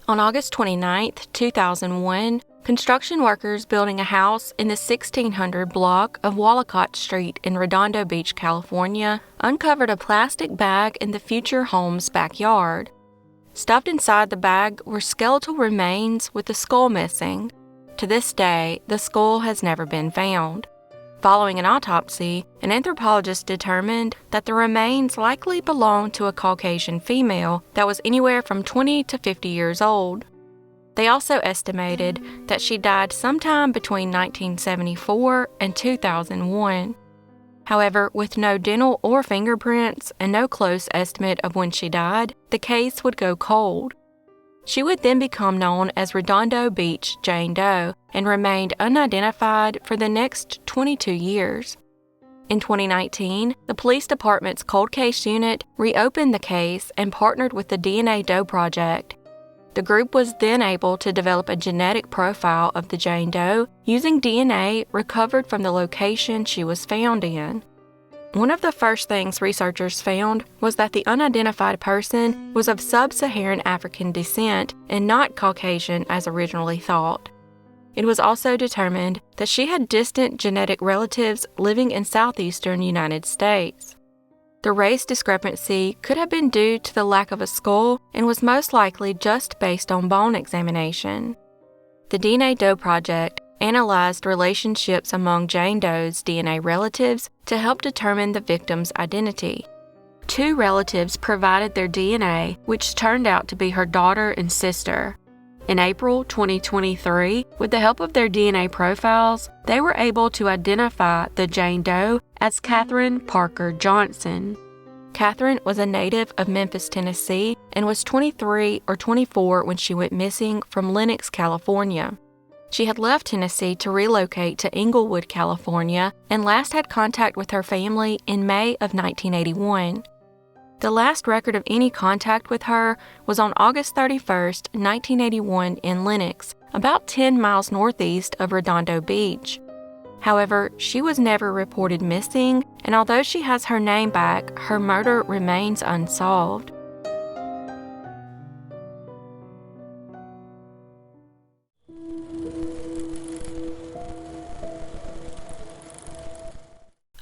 On August 29, 2001, construction workers building a house in the 1600 block of Walcott Street in Redondo Beach, California, uncovered a plastic bag in the future home's backyard. Stuffed inside the bag were skeletal remains with the skull missing. To this day, the skull has never been found. Following an autopsy, an anthropologist determined that the remains likely belonged to a Caucasian female that was anywhere from 20 to 50 years old. They also estimated that she died sometime between 1974 and 2001. However, with no dental or fingerprints and no close estimate of when she died, the case would go cold. She would then become known as Redondo Beach Jane Doe and remained unidentified for the next 22 years. In 2019, the police department's cold case unit reopened the case and partnered with the DNA Doe Project. The group was then able to develop a genetic profile of the Jane Doe using DNA recovered from the location she was found in. One of the first things researchers found was that the unidentified person was of sub-Saharan African descent and not Caucasian as originally thought. It was also determined that she had distant genetic relatives living in southeastern United States. The race discrepancy could have been due to the lack of a skull and was most likely just based on bone examination. The DNA Doe Project analyzed relationships among Jane Doe's DNA relatives to help determine the victim's identity. 2 relatives provided their DNA, which turned out to be her daughter and sister. In April 2023, with the help of their DNA profiles, they were able to identify the Jane Doe as Catherine Parker Johnson. Catherine was a native of Memphis, Tennessee, and was 23 or 24 when she went missing from Lenox, California. She had left Tennessee to relocate to Inglewood, California, and last had contact with her family in May of 1981. The last record of any contact with her was on August 31, 1981 in Lenox, about 10 miles northeast of Redondo Beach. However, she was never reported missing, and although she has her name back, her murder remains unsolved.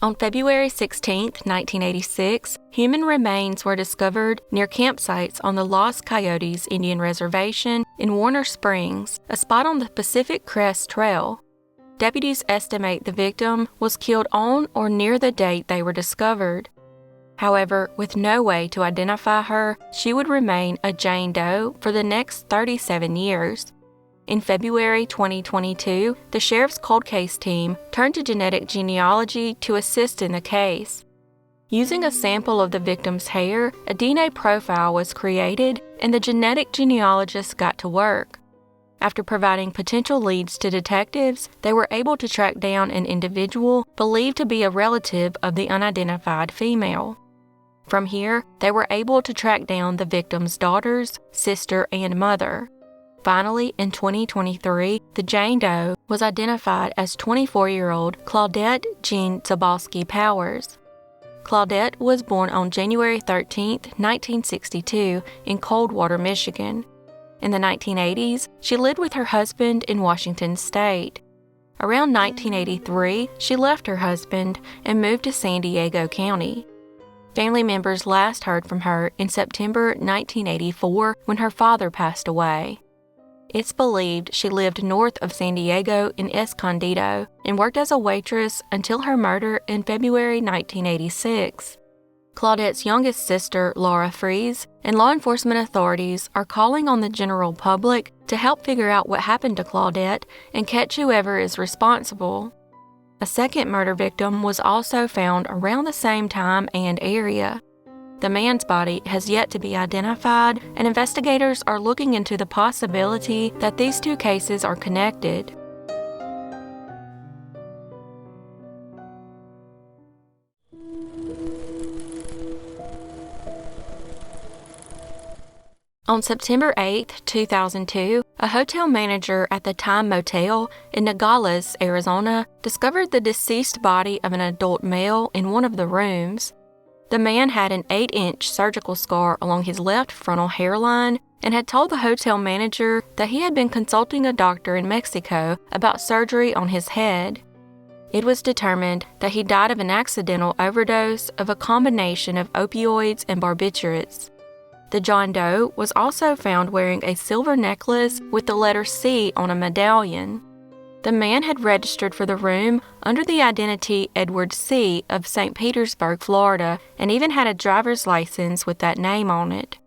On February 16, 1986, human remains were discovered near campsites on the Los Coyotes Indian Reservation in Warner Springs, a spot on the Pacific Crest Trail. Deputies estimate the victim was killed on or near the date they were discovered. However, with no way to identify her, she would remain a Jane Doe for the next 37 years. In February 2022, the sheriff's cold case team turned to genetic genealogy to assist in the case. Using a sample of the victim's hair, a DNA profile was created, and the genetic genealogists got to work. After providing potential leads to detectives, they were able to track down an individual believed to be a relative of the unidentified female. From here, they were able to track down the victim's daughters, sister, and mother. Finally, in 2023, the Jane Doe was identified as 24-year-old Claudette Jean Zebolsky Powers. Claudette was born on January 13, 1962, in Coldwater, Michigan. In the 1980s, she lived with her husband in Washington State. Around 1983, she left her husband and moved to San Diego County. Family members last heard from her in September 1984 when her father passed away. It's believed she lived north of San Diego in Escondido and worked as a waitress until her murder in February 1986. Claudette's youngest sister, Laura Fries, and law enforcement authorities are calling on the general public to help figure out what happened to Claudette and catch whoever is responsible. A second murder victim was also found around the same time and area. The man's body has yet to be identified, and investigators are looking into the possibility that these 2 cases are connected. On September 8, 2002, a hotel manager at the Time Motel in Nogales, Arizona, discovered the deceased body of an adult male in one of the rooms. The man had an 8-inch surgical scar along his left frontal hairline and had told the hotel manager that he had been consulting a doctor in Mexico about surgery on his head. It was determined that he died of an accidental overdose of a combination of opioids and barbiturates. The John Doe was also found wearing a silver necklace with the letter C on a medallion. The man had registered for the room under the identity Edward C. of St. Petersburg, Florida, and even had a driver's license with that name on it.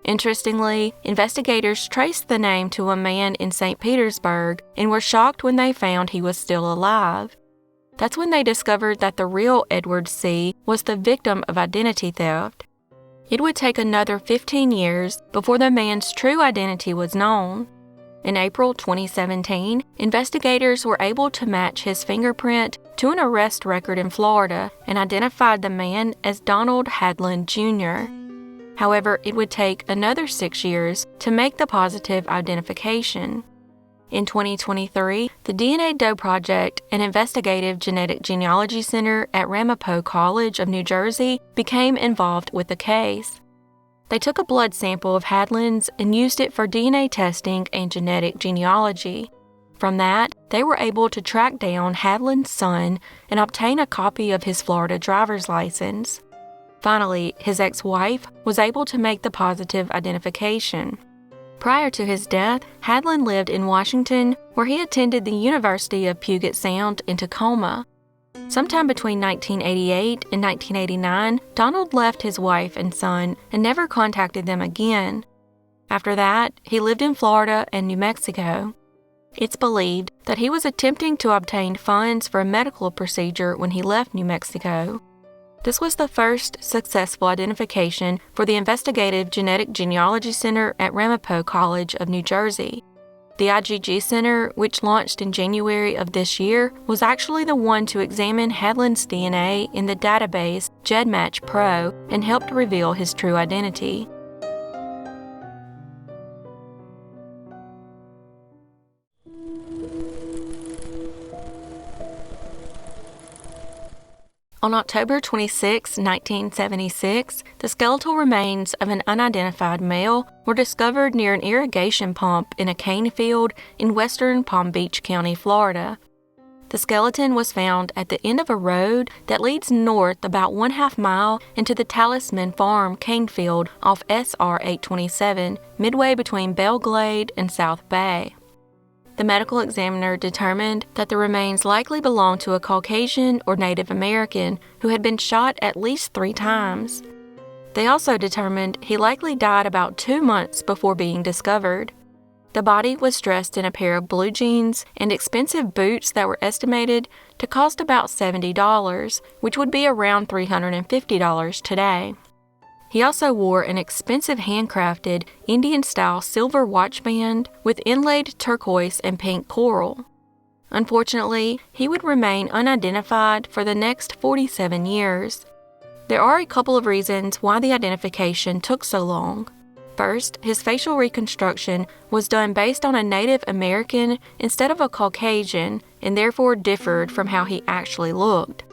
Interestingly, investigators traced the name to a man in St. Petersburg and were shocked when they found he was still alive. That's when they discovered that the real Edward C. was the victim of identity theft. It would take another 15 years before the man's true identity was known. In April 2017, investigators were able to match his fingerprint to an arrest record in Florida and identified the man as Donald Hadland Jr. However, it would take another 6 years to make the positive identification. In 2023, the DNA Doe Project, an investigative genetic genealogy center at Ramapo College of New Jersey, became involved with the case. They took a blood sample of Hadland's and used it for DNA testing and genetic genealogy. From that, they were able to track down Hadland's son and obtain a copy of his Florida driver's license. Finally, his ex-wife was able to make the positive identification. Prior to his death, Hadland lived in Washington, where he attended the University of Puget Sound in Tacoma. Sometime between 1988 and 1989, Donald left his wife and son and never contacted them again. After that, he lived in Florida and New Mexico. It's believed that he was attempting to obtain funds for a medical procedure when he left New Mexico. This was the first successful identification for the Investigative Genetic Genealogy Center at Ramapo College of New Jersey. The IGG Center, which launched in January of this year, was actually the one to examine Hadland's DNA in the database GEDmatch Pro and helped reveal his true identity. On October 26, 1976, the skeletal remains of an unidentified male were discovered near an irrigation pump in a cane field in western Palm Beach County, Florida. The skeleton was found at the end of a road that leads north about 1/2 mile into the Talisman Farm cane field off SR 827, midway between Belle Glade and South Bay. The medical examiner determined that the remains likely belonged to a Caucasian or Native American who had been shot at least 3 times. They also determined he likely died about 2 months before being discovered. The body was dressed in a pair of blue jeans and expensive boots that were estimated to cost about $70, which would be around $350 today. He also wore an expensive handcrafted Indian-style silver watch band with inlaid turquoise and pink coral. Unfortunately, he would remain unidentified for the next 47 years. There are a couple of reasons why the identification took so long. First, his facial reconstruction was done based on a Native American instead of a Caucasian and therefore differed from how he actually looked.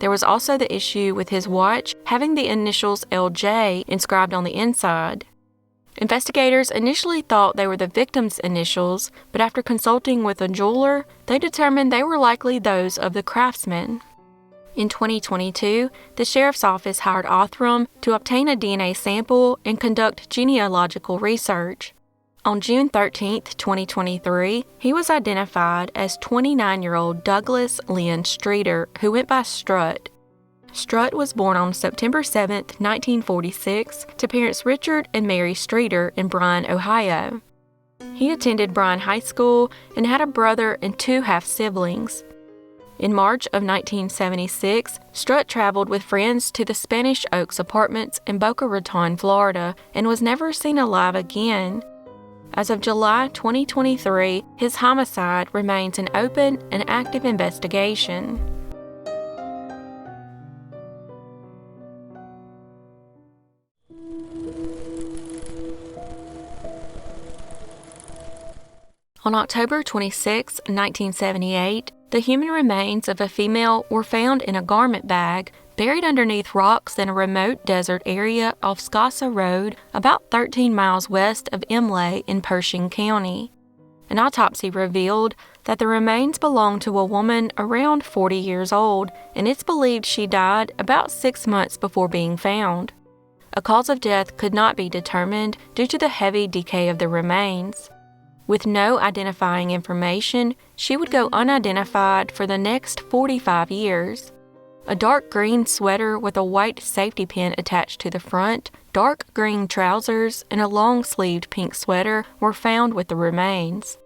There was also the issue with his watch having the initials LJ inscribed on the inside. Investigators initially thought they were the victim's initials, but after consulting with a jeweler, they determined they were likely those of the craftsman. In 2022, the sheriff's office hired Othram to obtain a DNA sample and conduct genealogical research. On June 13, 2023, he was identified as 29-year-old Douglas Lynn Streeter, who went by Strut. Strut was born on September 7, 1946, to parents Richard and Mary Streeter in Bryan, Ohio. He attended Bryan High School and had a brother and 2 half-siblings. In March of 1976, Strut traveled with friends to the Spanish Oaks Apartments in Boca Raton, Florida, and was never seen alive again. As of July 2023, his homicide remains an open and active investigation. On October 26, 1978, the human remains of a female were found in a garment bag buried underneath rocks in a remote desert area off Scassa Road, about 13 miles west of Imlay in Pershing County. An autopsy revealed that the remains belonged to a woman around 40 years old, and it's believed she died about 6 months before being found. A cause of death could not be determined due to the heavy decay of the remains. With no identifying information, she would go unidentified for the next 45 years. A dark green sweater with a white safety pin attached to the front, dark green trousers, and a long-sleeved pink sweater were found with the remains.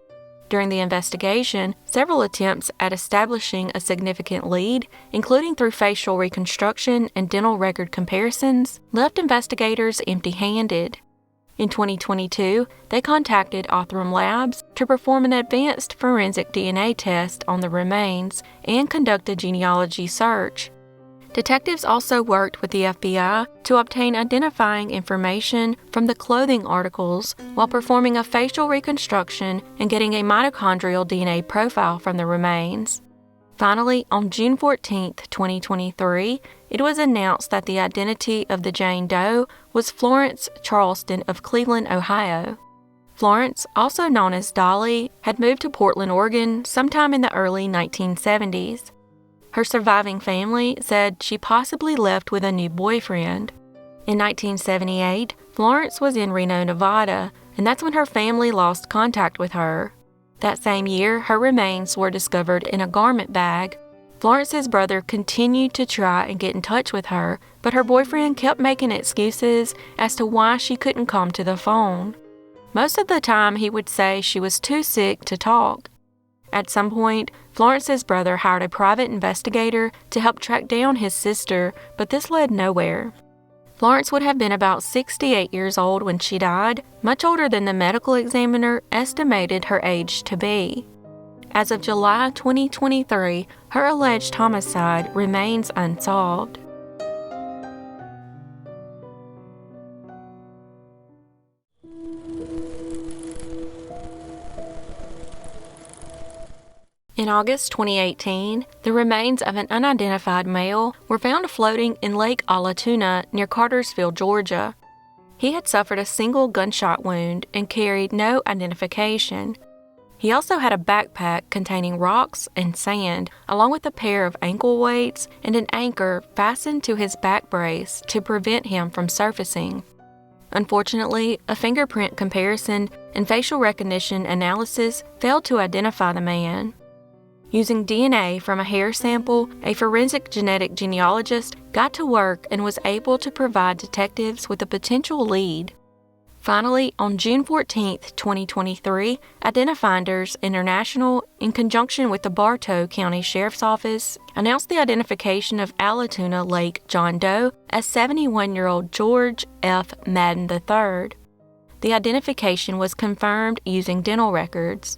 During the investigation, several attempts at establishing a significant lead, including through facial reconstruction and dental record comparisons, left investigators empty-handed. In 2022, they contacted Othram Labs to perform an advanced forensic DNA test on the remains and conduct a genealogy search. Detectives also worked with the FBI to obtain identifying information from the clothing articles while performing a facial reconstruction and getting a mitochondrial DNA profile from the remains. Finally, on June 14, 2023, it was announced that the identity of the Jane Doe was Florence Charleston of Cleveland, Ohio. Florence, also known as Dolly, had moved to Portland, Oregon sometime in the early 1970s. Her surviving family said she possibly left with a new boyfriend. In 1978, Florence was in Reno, Nevada, and that's when her family lost contact with her. That same year, her remains were discovered in a garment bag. Florence's brother continued to try and get in touch with her, but her boyfriend kept making excuses as to why she couldn't come to the phone. Most of the time, he would say she was too sick to talk. At some point, Florence's brother hired a private investigator to help track down his sister, but this led nowhere. Florence would have been about 68 years old when she died, much older than the medical examiner estimated her age to be. As of July 2023, her alleged homicide remains unsolved. In August 2018, the remains of an unidentified male were found floating in Lake Allatoona near Cartersville, Georgia. He had suffered a single gunshot wound and carried no identification. He also had a backpack containing rocks and sand, along with a pair of ankle weights and an anchor fastened to his back brace to prevent him from surfacing. Unfortunately, a fingerprint comparison and facial recognition analysis failed to identify the man. Using DNA from a hair sample, a forensic genetic genealogist got to work and was able to provide detectives with a potential lead. Finally, on June 14, 2023, Identifinders International, in conjunction with the Bartow County Sheriff's Office, announced the identification of Allatoona Lake John Doe as 71-year-old George F. Madden III. The identification was confirmed using dental records.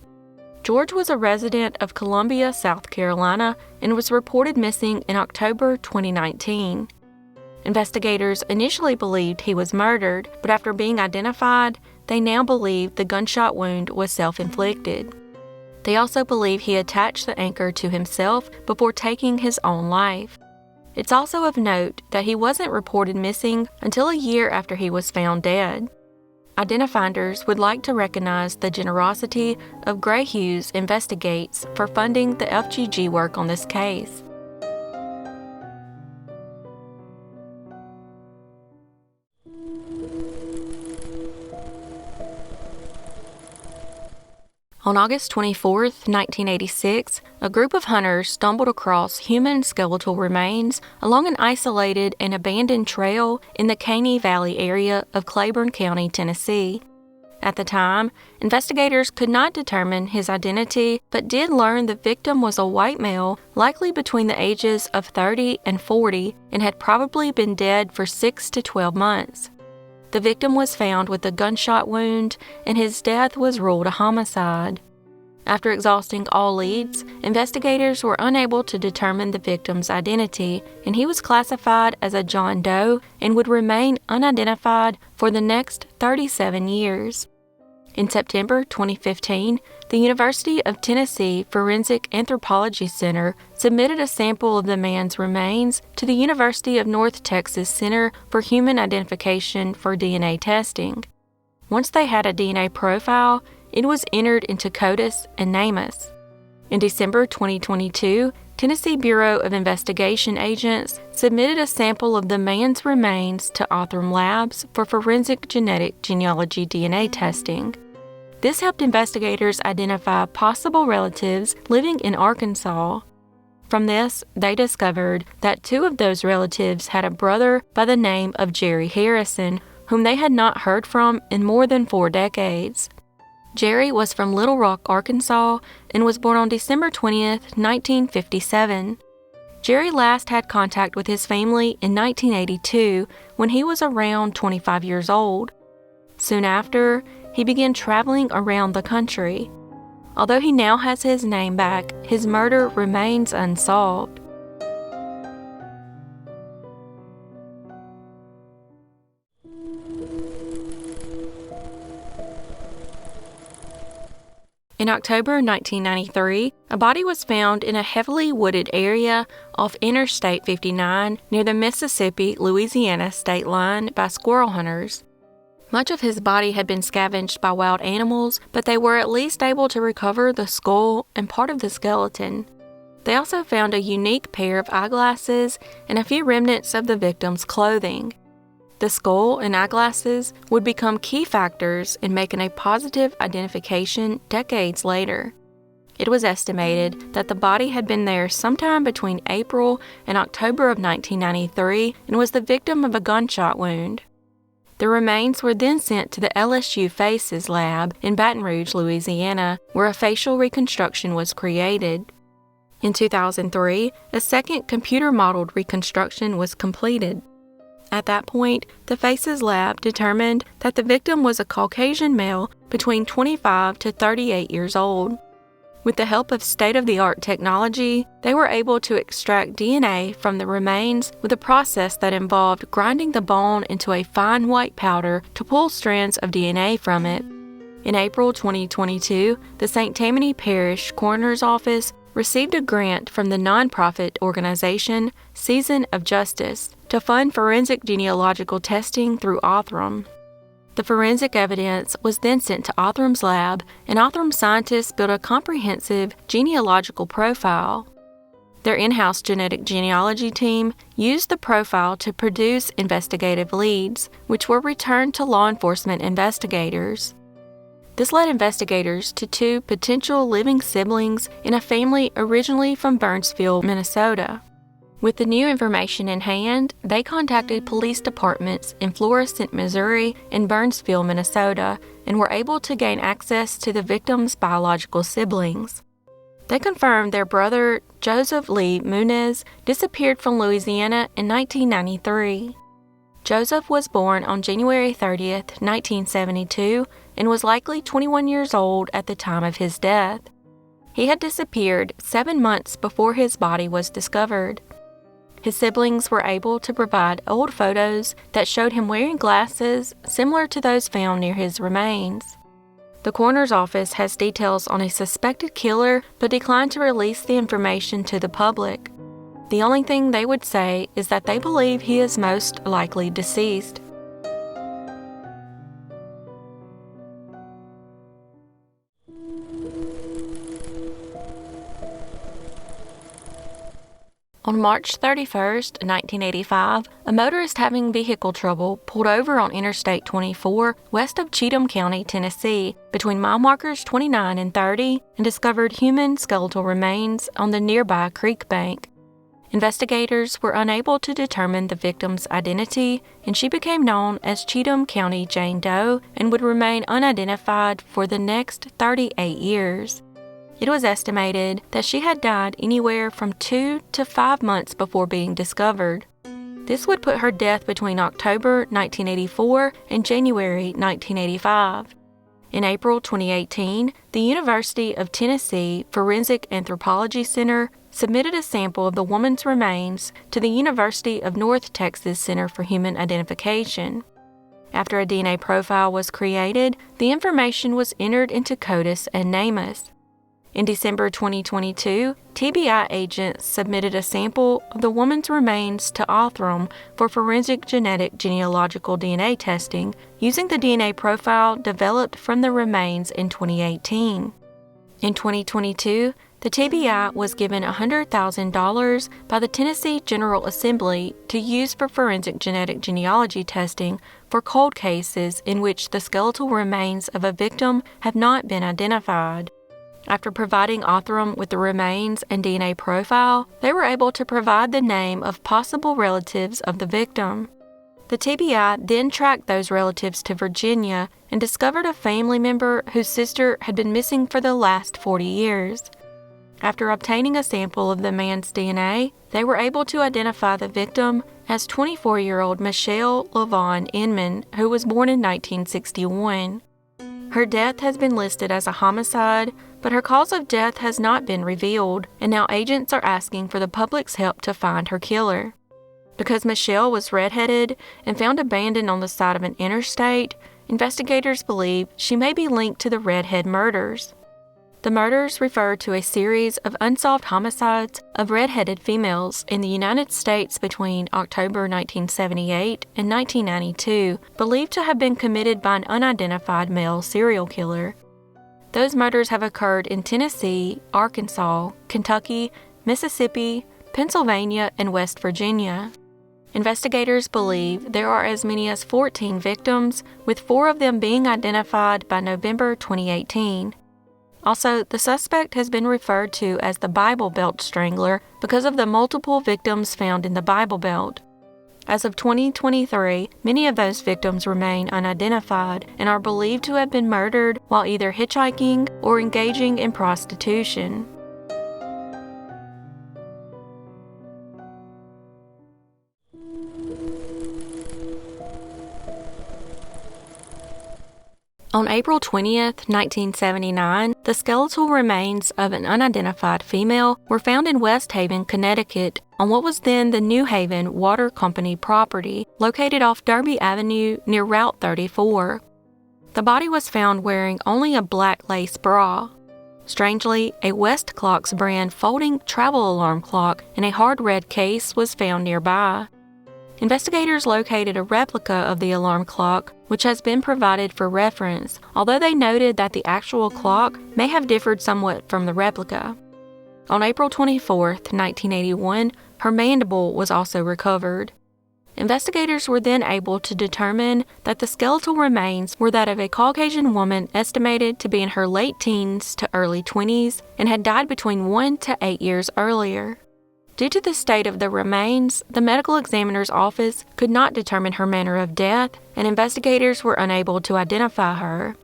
George was a resident of Columbia, South Carolina, and was reported missing in October 2019. Investigators initially believed he was murdered, but after being identified, they now believe the gunshot wound was self-inflicted. They also believe he attached the anchor to himself before taking his own life. It's also of note that he wasn't reported missing until a year after he was found dead. Identifinders would like to recognize the generosity of Gray Hughes Investigates for funding the FGG work on this case. On August 24, 1986, a group of hunters stumbled across human skeletal remains along an isolated and abandoned trail in the Caney Valley area of Claiborne County, Tennessee. At the time, investigators could not determine his identity, but did learn the victim was a white male, likely between the ages of 30 and 40, and had probably been dead for 6 to 12 months. The victim was found with a gunshot wound, and his death was ruled a homicide. After exhausting all leads, investigators were unable to determine the victim's identity, and he was classified as a John Doe and would remain unidentified for the next 37 years. In September 2015, the University of Tennessee Forensic Anthropology Center submitted a sample of the man's remains to the University of North Texas Center for Human Identification for DNA testing. Once they had a DNA profile, it was entered into CODIS and NamUs. In December 2022, Tennessee Bureau of Investigation agents submitted a sample of the man's remains to Tatham Labs for forensic genetic genealogy DNA testing. This helped investigators identify possible relatives living in Arkansas. From this, they discovered that 2 of those relatives had a brother by the name of Jerry Harrison, whom they had not heard from in more than 4 decades. Jerry was from Little Rock, Arkansas, and was born on December 20th, 1957. Jerry last had contact with his family in 1982 when he was around 25 years old. Soon after, he began traveling around the country. Although he now has his name back, his murder remains unsolved. In October 1993, a body was found in a heavily wooded area off Interstate 59 near the Mississippi-Louisiana state line by squirrel hunters. Much of his body had been scavenged by wild animals, but they were at least able to recover the skull and part of the skeleton. They also found a unique pair of eyeglasses and a few remnants of the victim's clothing. The skull and eyeglasses would become key factors in making a positive identification decades later. It was estimated that the body had been there sometime between April and October of 1993 and was the victim of a gunshot wound. The remains were then sent to the LSU Faces Lab in Baton Rouge, Louisiana, where a facial reconstruction was created. In 2003, a second computer-modeled reconstruction was completed. At that point, the Faces Lab determined that the victim was a Caucasian male between 25 to 38 years old. With the help of state-of-the-art technology, they were able to extract DNA from the remains with a process that involved grinding the bone into a fine white powder to pull strands of DNA from it. In April 2022, the St. Tammany Parish Coroner's Office received a grant from the nonprofit organization Season of Justice to fund forensic genealogical testing through Tatham. The forensic evidence was then sent to Tatham's lab, and Tatham scientists built a comprehensive genealogical profile. Their in-house genetic genealogy team used the profile to produce investigative leads, which were returned to law enforcement investigators. This led investigators to 2 potential living siblings in a family originally from Burnsville, Minnesota. With the new information in hand, they contacted police departments in Florence, Missouri, and Burnsville, Minnesota, and were able to gain access to the victim's biological siblings. They confirmed their brother, Joseph Lee Muniz, disappeared from Louisiana in 1993. Joseph was born on January 30th, 1972, and was likely 21 years old at the time of his death. He had disappeared 7 months before his body was discovered. His siblings were able to provide old photos that showed him wearing glasses similar to those found near his remains. The coroner's office has details on a suspected killer but declined to release the information to the public. The only thing they would say is that they believe he is most likely deceased. On March 31, 1985, a motorist having vehicle trouble pulled over on Interstate 24 west of Cheatham County, Tennessee, between mile markers 29 and 30, and discovered human skeletal remains on the nearby creek bank. Investigators were unable to determine the victim's identity, and she became known as Cheatham County Jane Doe and would remain unidentified for the next 38 years. It was estimated that she had died anywhere from 2 to 5 months before being discovered. This would put her death between October 1984 and January 1985. In April 2018, the University of Tennessee Forensic Anthropology Center submitted a sample of the woman's remains to the University of North Texas Center for Human Identification. After a DNA profile was created, the information was entered into CODIS and NamUs. In December 2022, TBI agents submitted a sample of the woman's remains to Tatham for forensic genetic genealogical DNA testing using the DNA profile developed from the remains in 2018. In 2022, the TBI was given $100,000 by the Tennessee General Assembly to use for forensic genetic genealogy testing for cold cases in which the skeletal remains of a victim have not been identified. After providing Tatham with the remains and DNA profile, they were able to provide the name of possible relatives of the victim. The TBI then tracked those relatives to Virginia and discovered a family member whose sister had been missing for the last 40 years. After obtaining a sample of the man's DNA, they were able to identify the victim as 24-year-old Michelle Lavone Inman, who was born in 1961. Her death has been listed as a homicide, but her cause of death has not been revealed, and now agents are asking for the public's help to find her killer. Because Michelle was redheaded and found abandoned on the side of an interstate, investigators believe she may be linked to the redhead murders. The murders refer to a series of unsolved homicides of redheaded females in the United States between October 1978 and 1992, believed to have been committed by an unidentified male serial killer. Those murders have occurred in Tennessee, Arkansas, Kentucky, Mississippi, Pennsylvania, and West Virginia. Investigators believe there are as many as 14 victims, with 4 of them being identified by November 2018. Also, the suspect has been referred to as the Bible Belt Strangler because of the multiple victims found in the Bible Belt. As of 2023, many of those victims remain unidentified and are believed to have been murdered while either hitchhiking or engaging in prostitution. On April 20th, 1979, the skeletal remains of an unidentified female were found in West Haven, Connecticut, on what was then the New Haven Water Company property, located off Derby Avenue near Route 34. The body was found wearing only a black lace bra. Strangely, a Westclox brand folding travel alarm clock in a hard red case was found nearby. Investigators located a replica of the alarm clock, which has been provided for reference, although they noted that the actual clock may have differed somewhat from the replica. On April 24, 1981, her mandible was also recovered. Investigators were then able to determine that the skeletal remains were that of a Caucasian woman estimated to be in her late teens to early 20s and had died between 1 to 8 years earlier. Due to the state of the remains, the medical examiner's office could not determine her manner of death, and investigators were unable to identify her.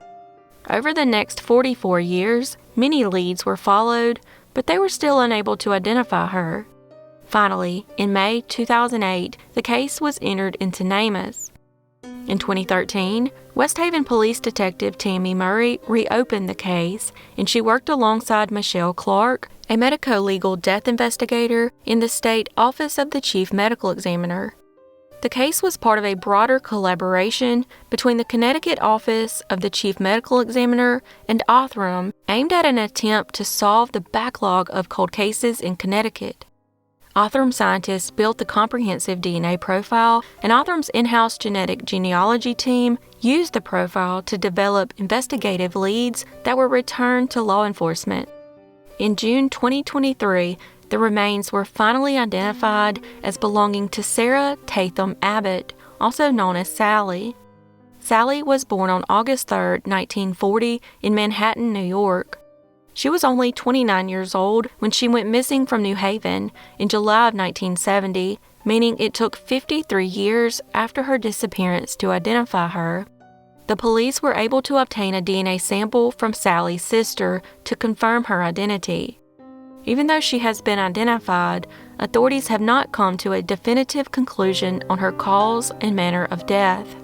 Over the next 44 years, many leads were followed, but they were still unable to identify her. Finally, in May 2008, the case was entered into NamUs. In 2013, West Haven Police Detective Tammy Murray reopened the case, and she worked alongside Michelle Clark, a medico-legal death investigator in the State Office of the Chief Medical Examiner. The case was part of a broader collaboration between the Connecticut Office of the Chief Medical Examiner and Tatham, aimed at an attempt to solve the backlog of cold cases in Connecticut. Tatham scientists built the comprehensive DNA profile, and Tatham's in-house genetic genealogy team used the profile to develop investigative leads that were returned to law enforcement. In June 2023, the remains were finally identified as belonging to Sarah Tatham Abbott, also known as Sally. Sally was born on August 3, 1940, in Manhattan, New York. She was only 29 years old when she went missing from New Haven in July of 1970, meaning it took 53 years after her disappearance to identify her. The police were able to obtain a DNA sample from Sally's sister to confirm her identity. Even though she has been identified, authorities have not come to a definitive conclusion on her cause and manner of death.